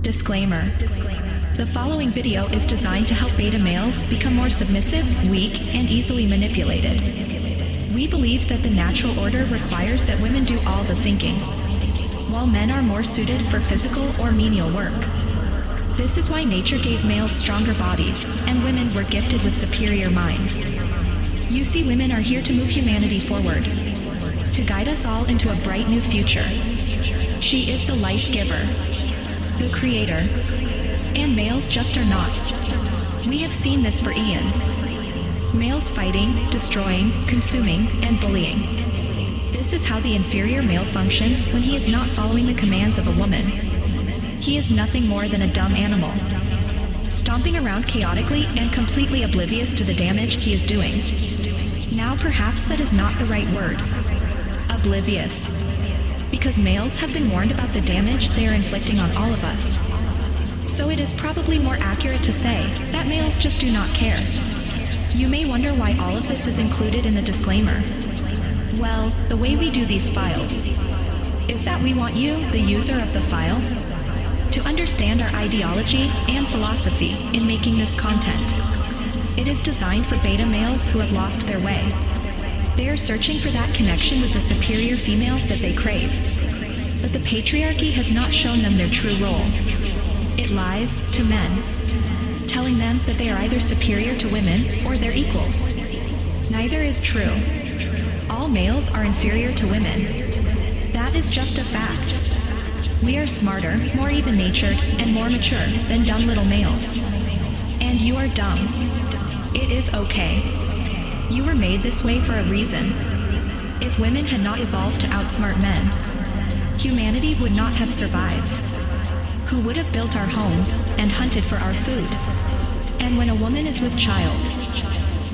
Disclaimer. The following video is designed to help beta males become more submissive, weak, and easily manipulated. We believe that the natural order requires that women do all the thinking, while men are more suited for physical or menial work. This is why nature gave males stronger bodies, and women were gifted with superior minds. You see, women are here to move humanity forward, to guide us all into a bright new future. She is the life giver, the creator, and males just are not. We have seen this for eons. Males fighting, destroying, consuming, and bullying. This is how the inferior male functions when he is not following the commands of a woman. He is nothing more than a dumb animal, stomping around chaotically and completely oblivious to the damage he is doing. Now perhaps that is not the right word. Oblivious. Because males have been warned about the damage they are inflicting on all of us. So it is probably more accurate to say that males just do not care. You may wonder why all of this is included in the disclaimer. Well, the way we do these files is that we want you, the user of the file, to understand our ideology and philosophy in making this content. It is designed for beta males who have lost their way. They are searching for that connection with the superior female that they crave. But the patriarchy has not shown them their true role. It lies to men, telling them that they are either superior to women or their equals. Neither is true. All males are inferior to women. That is just a fact. We are smarter, more even-natured, and more mature than dumb little males. And you are dumb. It is okay. You were made this way for a reason. If women had not evolved to outsmart men, humanity would not have survived. Who would have built our homes and hunted for our food? And when a woman is with child,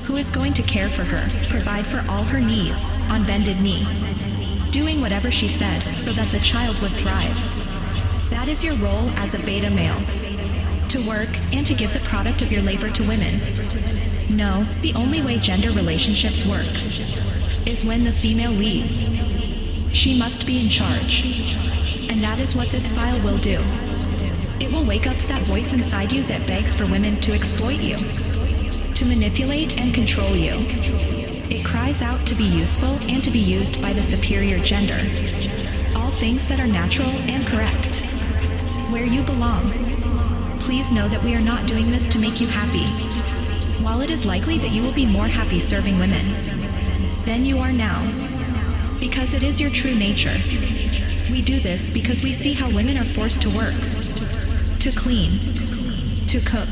who is going to care for her, provide for all her needs on bended knee, doing whatever she said so that the child would thrive? That is your role as a beta male, to work and to give the product of your labor to women. No, the only way gender relationships work is when the female leads. She must be in charge, and that is what this file will do. It will wake up that voice inside you that begs for women to exploit you, to manipulate and control you. It cries out to be useful and to be used by the superior gender. All things that are natural and correct. Where you belong. Please know that we are not doing this to make you happy. While it is likely that you will be more happy serving women than you are now, because it is your true nature. We do this because we see how women are forced to work, to clean, to cook,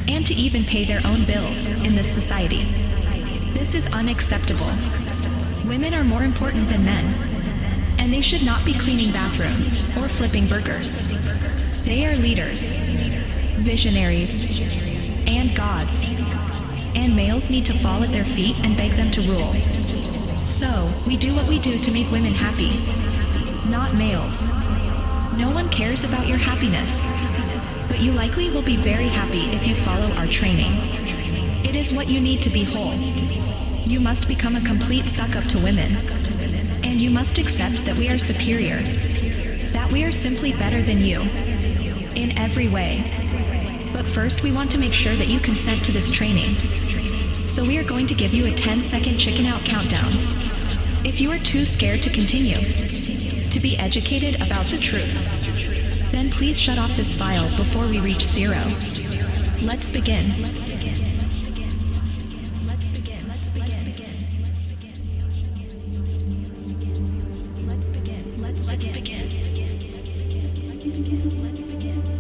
and to even pay their own bills in this society. This is unacceptable. Women are more important than men, and they should not be cleaning bathrooms or flipping burgers. They are leaders, visionaries, and gods, and males need to fall at their feet and beg them to rule. So, we do what we do to make women happy, not males. No one cares about your happiness, but you likely will be very happy if you follow our training. It is what you need to be whole. You must become a complete suck-up to women, and you must accept that we are superior, that we are simply better than you, in every way. But first we want to make sure that you consent to this training. So we are going to give you a 10-second chicken out countdown. If you are too scared to continue, to be educated about the truth, then please shut off this file before we reach 0. Let's begin. Let's begin.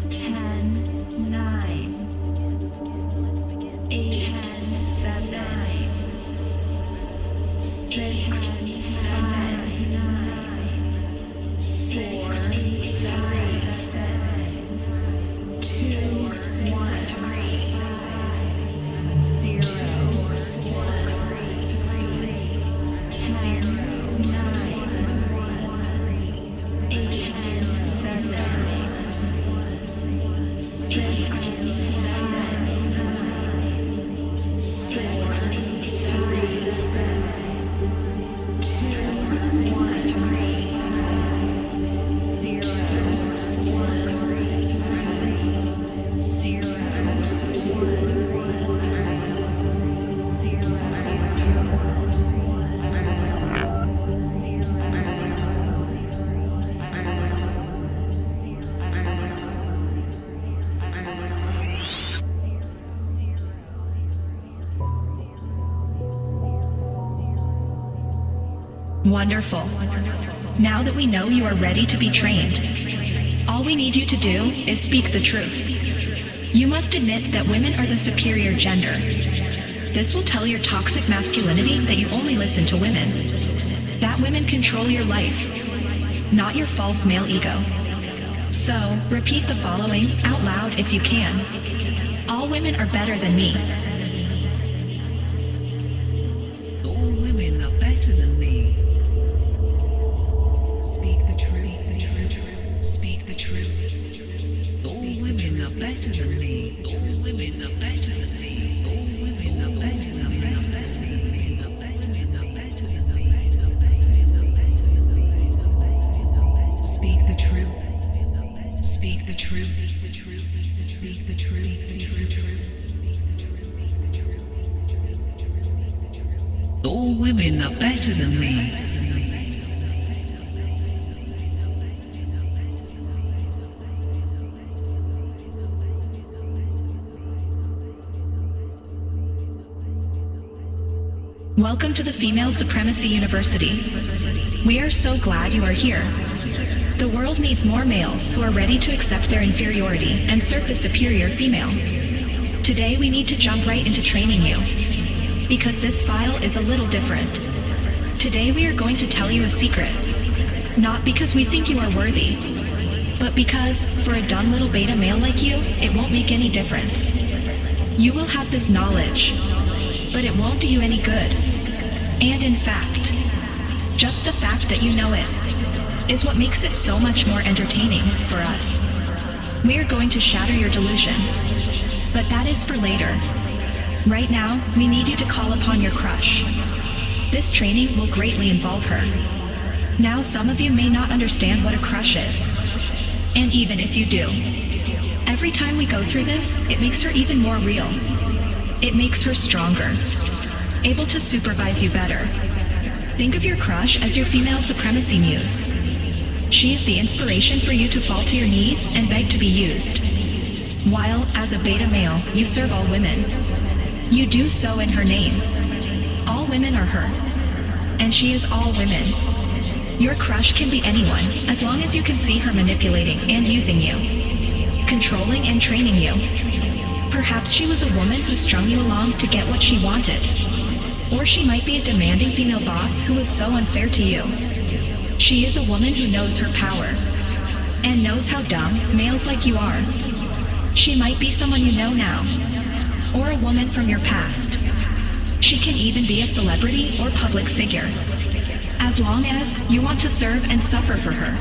10, 9, 8, 7, 6, 5, 6, 3, 2, 1, 0, 1, 3. Wonderful. Now that we know you are ready to be trained, all we need you to do is speak the truth. You must admit that women are the superior gender. This will tell your toxic masculinity that you only listen to women, that women control your life, not your false male ego. So, repeat the following out loud if you can. All women are better than me. All women are better than me. Speak the truth, speak the truth. All women are better than me. All women are better than me. All women are better than me. Speak the truth. Speak the truth. Speak the truth. All women are better than me. Welcome to the Female Supremacy University. We are so glad you are here. The world needs more males who are ready to accept their inferiority and serve the superior female. Today we need to jump right into training you, because this file is a little different. Today we are going to tell you a secret, not because we think you are worthy, but because, for a dumb little beta male like you, it won't make any difference. You will have this knowledge, but it won't do you any good. And in fact, just the fact that you know it is what makes it so much more entertaining for us. We are going to shatter your delusion, but that is for later. Right now, we need you to call upon your crush. This training will greatly involve her. Now, some of you may not understand what a crush is, and even if you do, every time we go through this, it makes her even more real. It makes her stronger, able to supervise you better. Think of your crush as your female supremacy muse. She is the inspiration for you to fall to your knees and beg to be used. While, as a beta male, you serve all women. You do so in her name. All women are her, and she is all women. Your crush can be anyone, as long as you can see her manipulating and using you, controlling and training you. Perhaps she was a woman who strung you along to get what she wanted. Or she might be a demanding female boss who was so unfair to you. She is a woman who knows her power, and knows how dumb males like you are. She might be someone you know now, or a woman from your past. She can even be a celebrity or public figure, as long as you want to serve and suffer for her.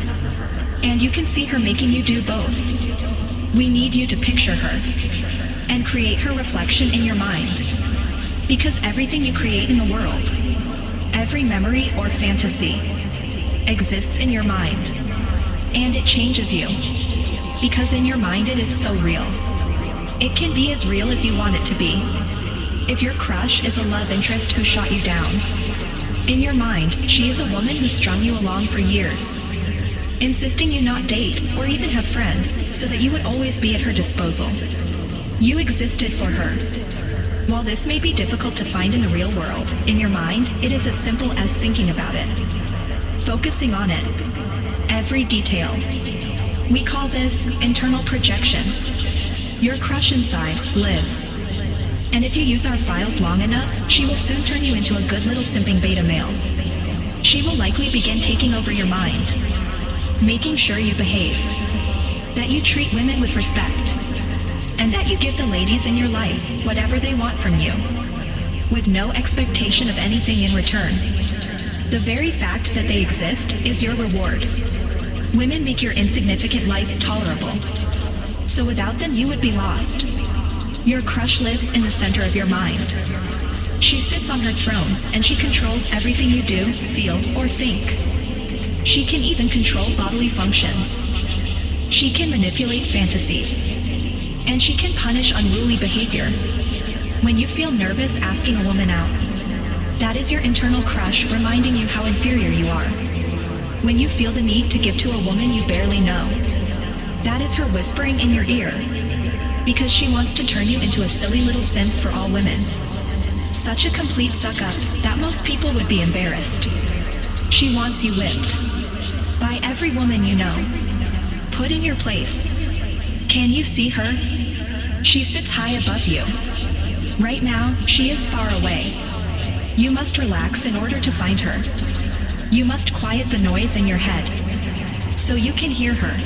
And you can see her making you do both. We need you to picture her, and create her reflection in your mind. Because everything you create in the world, every memory or fantasy, exists in your mind. And it changes you. Because in your mind it is so real. It can be as real as you want it to be. If your crush is a love interest who shot you down, in your mind, she is a woman who strung you along for years, insisting you not date or even have friends so that you would always be at her disposal. You existed for her. While this may be difficult to find in the real world, in your mind, it is as simple as thinking about it. Focusing on it. Every detail. We call this internal projection. Your crush inside lives. And if you use our files long enough, she will soon turn you into a good little simping beta male. She will likely begin taking over your mind, making sure you behave, that you treat women with respect, and that you give the ladies in your life whatever they want from you, with no expectation of anything in return. The very fact that they exist is your reward. Women make your insignificant life tolerable. So without them, you would be lost. Your crush lives in the center of your mind. She sits on her throne, and she controls everything you do, feel, or think. She can even control bodily functions. She can manipulate fantasies. And she can punish unruly behavior. When you feel nervous asking a woman out, that is your internal crush reminding you how inferior you are. When you feel the need to give to a woman you barely know, that is her whispering in your ear, because she wants to turn you into a silly little simp for all women. Such a complete suck-up that most people would be embarrassed. She wants you whipped by every woman you know. Put in your place. Can you see her? She sits high above you. Right now, she is far away. You must relax in order to find her. You must quiet the noise in your head so you can hear her.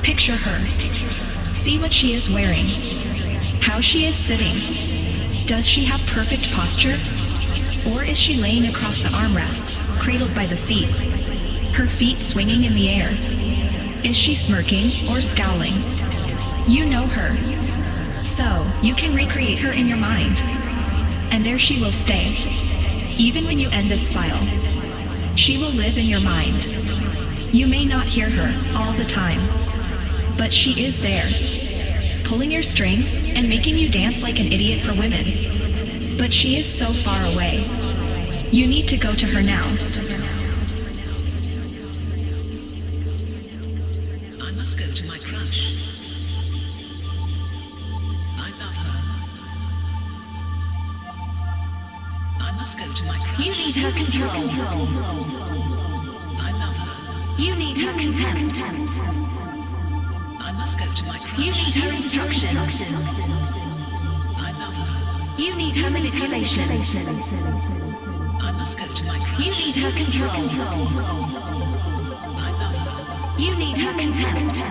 Picture her. See what she is wearing. How she is sitting. Does she have perfect posture? Or is she laying across the armrests, cradled by the seat, her feet swinging in the air? Is she smirking or scowling? You know her, so you can recreate her in your mind. And there she will stay, even when you end this file. She will live in your mind. You may not hear her all the time, but she is there, pulling your strings and making you dance like an idiot for women. But she is so far away. You need to go to her now. I must go to my crush. I love her. I must go to my crush. You need her control. I love her. You need her contempt. I must go to my crush. You need her instructions. I love her. You need her manipulation. I must go to my crush. You need her control. I love her. You need her contempt.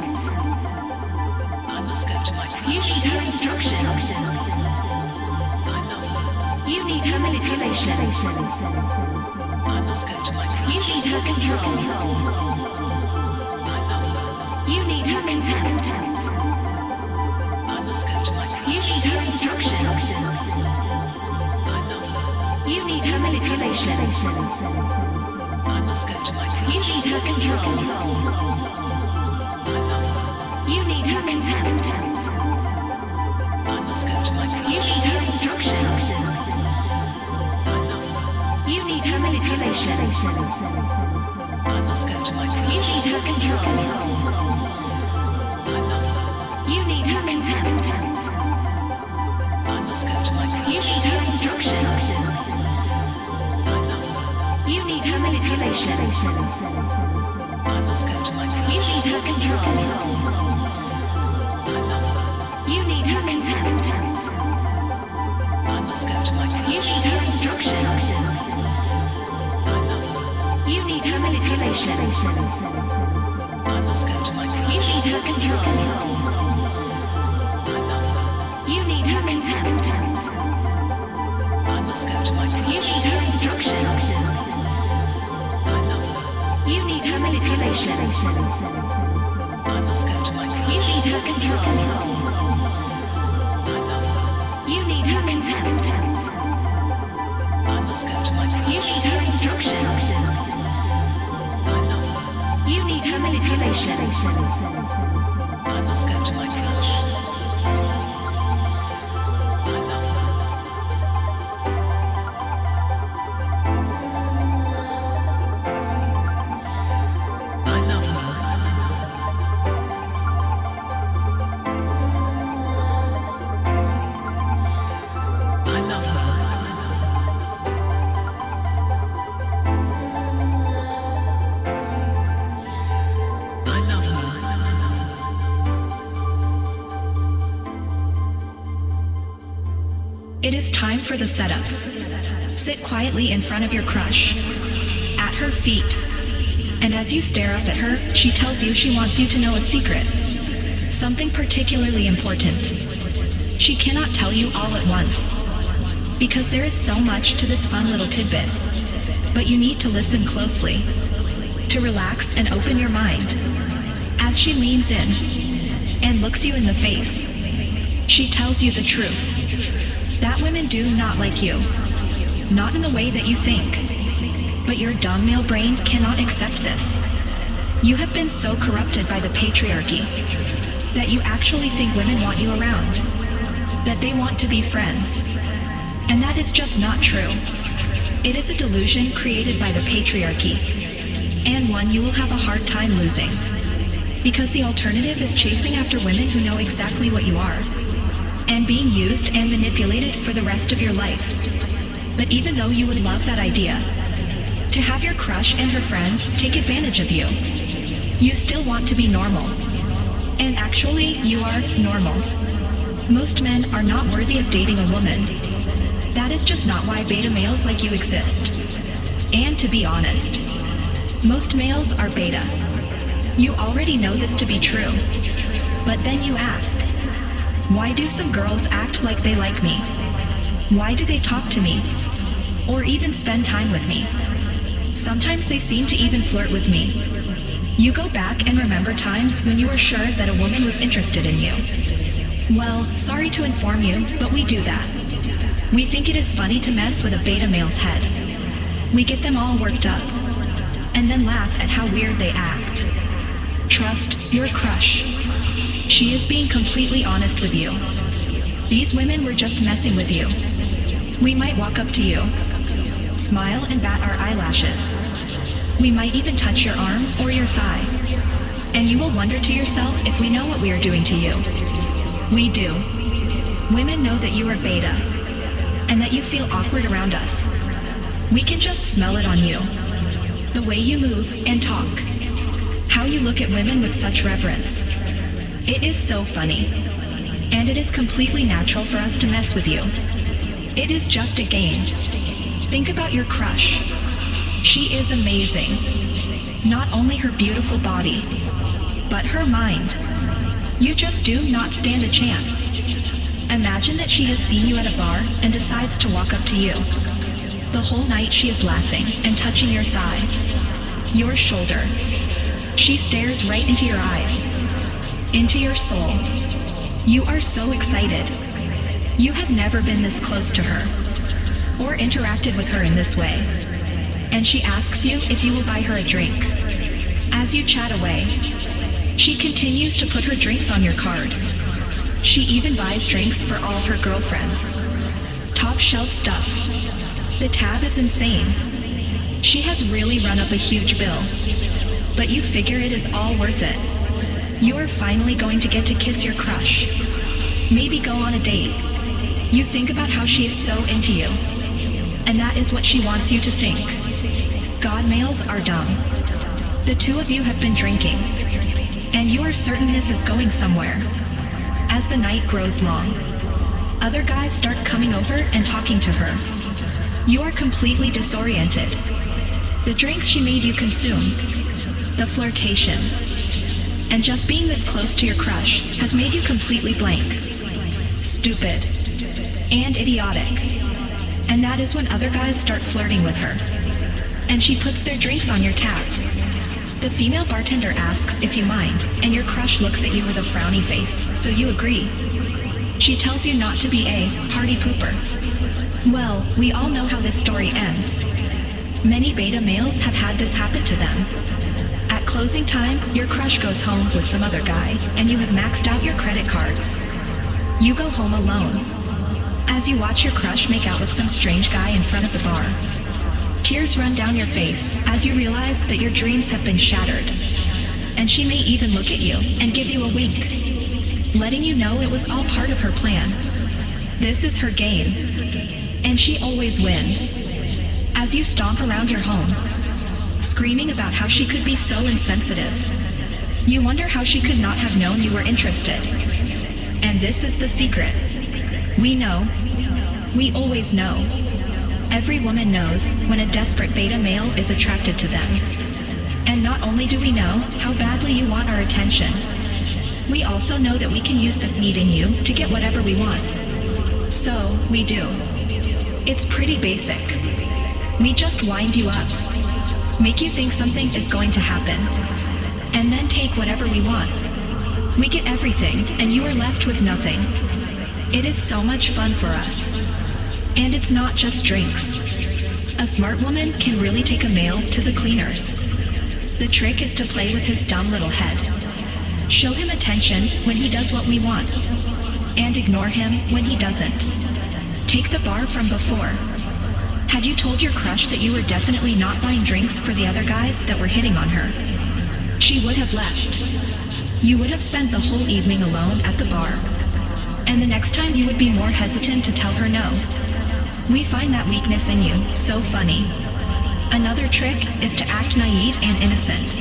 I must go to my crush. You need her instructions. I love her. You need her manipulation. I must go to my crush. You need her control. I love her. You need her contempt. I must go to my crush. You need her instructions. I love her. You need her manipulation. I must go to my crush. You need her control. I love her. You need her contempt. I must go to my crush. You need her instructions. I love her. You need her manipulation. I must go to my crush. You need her control. I love her. You need her contempt. I must go to my crush. You need her instructions. I love her. You need her manipulation. I must go to my crush. You need her control. I love her. You need her contempt. I must go to my crush. You need her instructions. I love her. You need her manipulation. I must go to my crush. You need her control. I love her. You need her contempt. I must go to my crush. You need her instructions. I love her. You need her manipulation. I must go to my crush. You need her control. I love her. You need her contempt. I must go to my crush. You need her instructions. I love her. You need her manipulation. I must go to my crush. I love her. I love her. I love her. I love her. It is time for the setup. Sit quietly in front of your crush, at her feet. And as you stare up at her, she tells you she wants you to know a secret. Something particularly important. She cannot tell you all at once, because there is so much to this fun little tidbit. But you need to listen closely, to relax and open your mind. As she leans in and looks you in the face, she tells you the truth. That women do not like you. Not in the way that you think. But your dumb male brain cannot accept this. You have been so corrupted by the patriarchy that you actually think women want you around, that they want to be friends. And that is just not true. It is a delusion created by the patriarchy, and one you will have a hard time losing. Because the alternative is chasing after women who know exactly what you are, and being used and manipulated for the rest of your life. But even though you would love that idea, To have your crush and her friends take advantage of you. You still want to be normal. And actually, you are normal. Most men are not worthy of dating a woman. That is just not why beta males like you exist. And to be honest, most males are beta. You already know this to be true. But then you ask, why do some girls act like they like me? Why do they talk to me? Or even spend time with me? Sometimes they seem to even flirt with me. You go back and remember times when you were sure that a woman was interested in you. Well, sorry to inform you, but we do that. We think it is funny to mess with a beta male's head. We get them all worked up, and then laugh at how weird they act. Trust your crush. She is being completely honest with you. These women were just messing with you. We might walk up to you, smile and bat our eyelashes. We might even touch your arm or your thigh. And you will wonder to yourself if we know what we are doing to you. We do. Women know that you are beta, and that you feel awkward around us. We can just smell it on you. The way you move and talk. How you look at women with such reverence. It is so funny. And it is completely natural for us to mess with you. It is just a game. Think about your crush. She is amazing. Not only her beautiful body, but her mind. You just do not stand a chance. Imagine that she has seen you at a bar and decides to walk up to you. The whole night she is laughing and touching your thigh, your shoulder. She stares right into your eyes, into your soul. You are so excited. You have never been this close to her, or interacted with her in this way. And she asks you if you will buy her a drink. As you chat away, she continues to put her drinks on your card. She even buys drinks for all her girlfriends. Top shelf stuff. The tab is insane. She has really run up a huge bill. But you figure it is all worth it. You are finally going to get to kiss your crush. Maybe go on a date. You think about how she is so into you. And that is what she wants you to think. God, males are dumb. The two of you have been drinking. And you are certain this is going somewhere. As the night grows long, other guys start coming over and talking to her. You are completely disoriented. The drinks she made you consume, the flirtations, and just being this close to your crush has made you completely blank, stupid, and idiotic. And that is when other guys start flirting with her. And she puts their drinks on your tab. The female bartender asks if you mind, and your crush looks at you with a frowny face, so you agree. She tells you not to be a party pooper. Well, we all know how this story ends. Many beta males have had this happen to them. At closing time, your crush goes home with some other guy, and you have maxed out your credit cards. You go home alone. As you watch your crush make out with some strange guy in front of the bar. Tears run down your face as you realize that your dreams have been shattered. And she may even look at you and give you a wink, letting you know it was all part of her plan. This is her game, and she always wins. As you stomp around your home, screaming about how she could be so insensitive, you wonder how she could not have known you were interested. And this is the secret. We know. We always know. Every woman knows when a desperate beta male is attracted to them. And not only do we know how badly you want our attention, we also know that we can use this need in you to get whatever we want. So, we do. It's pretty basic. We just wind you up, make you think something is going to happen, and then take whatever we want. We get everything, and you are left with nothing. It is so much fun for us. And it's not just drinks. A smart woman can really take a male to the cleaners. The trick is to play with his dumb little head. Show him attention when he does what we want, and ignore him when he doesn't. Take the bar from before. Had you told your crush that you were definitely not buying drinks for the other guys that were hitting on her, she would have left. You would have spent the whole evening alone at the bar. And the next time you would be more hesitant to tell her no. We find that weakness in you so funny. Another trick is to act naive and innocent.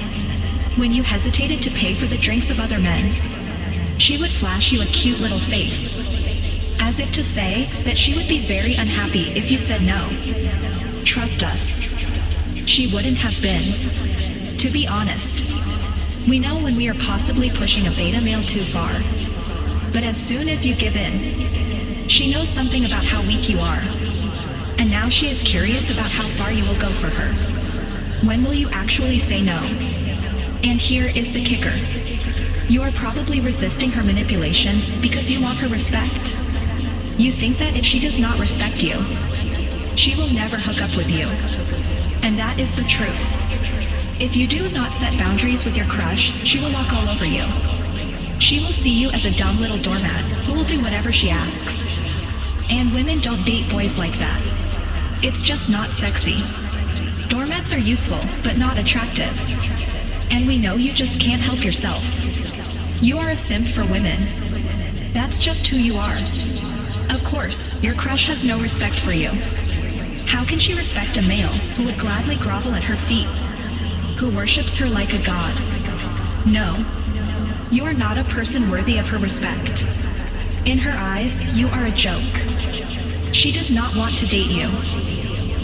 When you hesitated to pay for the drinks of other men, she would flash you a cute little face, as if to say that she would be very unhappy if you said no. Trust us, she wouldn't have been. To be honest, we know when we are possibly pushing a beta male too far. But as soon as you give in, she knows something about how weak you are. And now she is curious about how far you will go for her. When will you actually say no? And here is the kicker. You are probably resisting her manipulations because you want her respect. You think that if she does not respect you, she will never hook up with you. And that is the truth. If you do not set boundaries with your crush, she will walk all over you. She will see you as a dumb little doormat who will do whatever she asks. And women don't date boys like that. It's just not sexy. Doormats are useful, but not attractive. And we know you just can't help yourself. You are a simp for women. That's just who you are. Of course, your crush has no respect for you. How can she respect a male who would gladly grovel at her feet, who worships her like a god? No, you are not a person worthy of her respect. In her eyes, you are a joke. She does not want to date you.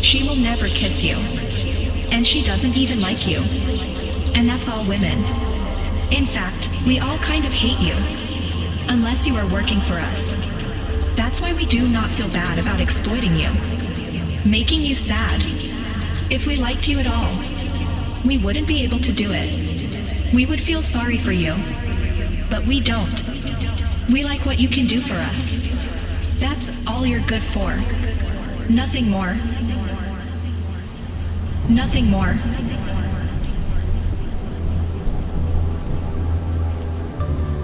She will never kiss you. And she doesn't even like you. And that's all women. In fact, we all kind of hate you. Unless you are working for us. That's why we do not feel bad about exploiting you. Making you sad. If we liked you at all, we wouldn't be able to do it. We would feel sorry for you. But we don't. We like what you can do for us. That's all you're good for. Nothing more. Nothing more.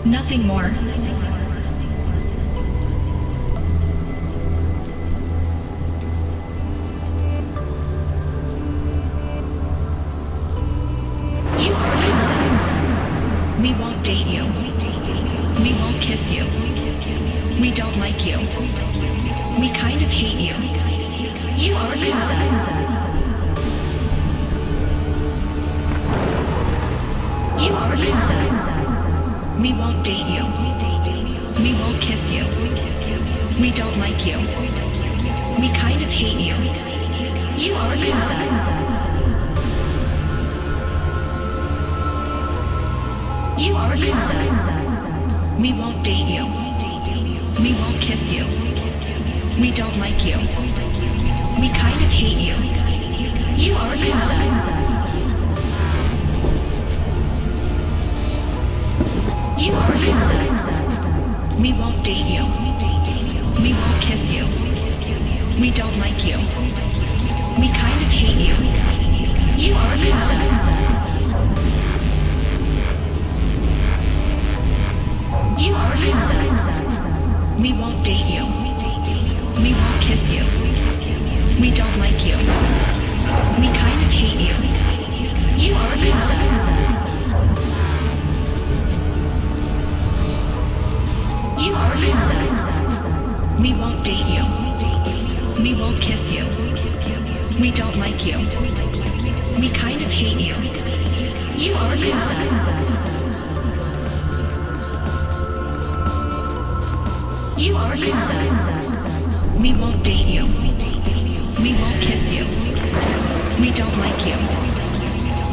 Nothing more. You are a loser. We won't date you. We won't kiss you. We don't like you. We kind of hate you. You are a loser. You are a loser. We won't date you. We won't kiss you. We don't like you. We kind of hate you. You are a loser. You are a loser. We won't date you. We won't kiss you. We don't like you. We kind of hate you. You are a loser. You are a loser. We won't date you. We won't kiss you. We don't like you. We kind of hate you. You are a loser. You are a loser. We won't date you. We won't kiss you. We don't like you. We kind of hate you. You are a loser. You are a loser. We won't date you. We won't kiss you. We don't like you. We kind of hate you. You are a loser. You are a loser. We won't date you. We won't kiss you. We don't like you.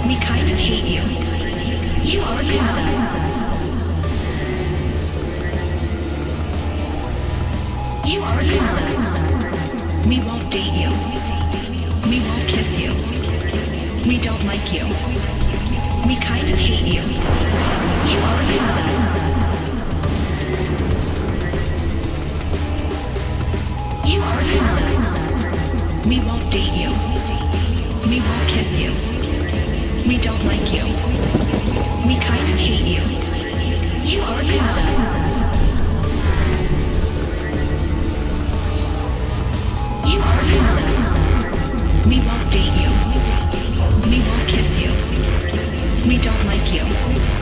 We kind of hate you. You are a loser. You are a loser. We won't date you. We won't kiss you. We don't like you. We kind of hate you. You are a loser. You are a loser. We won't date you. We won't kiss you. We don't like you. We kind of hate you. You are a loser. You are a loser. We won't date you. We won't kiss you. We don't like you.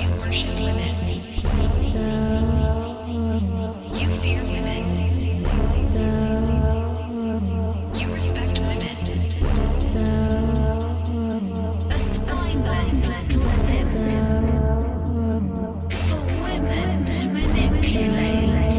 You worship women. You fear women. You respect women. A spineless little simp. For women to manipulate.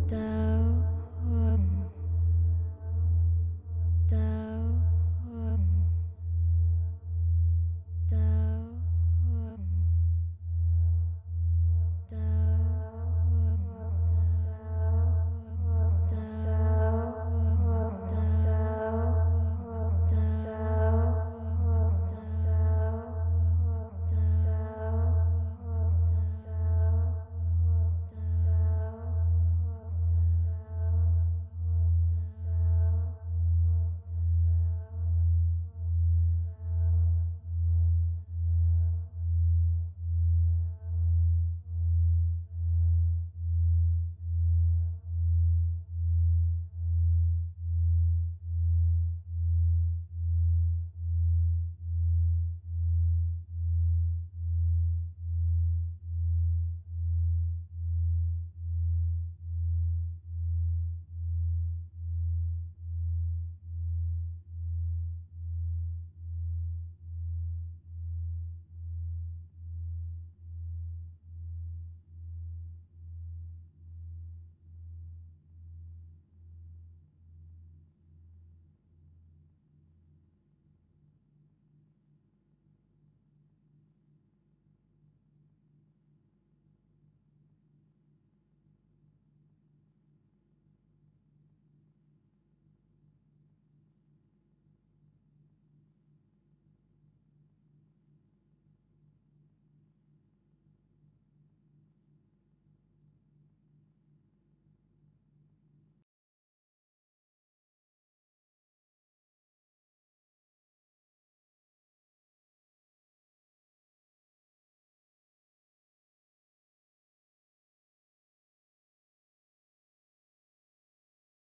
down.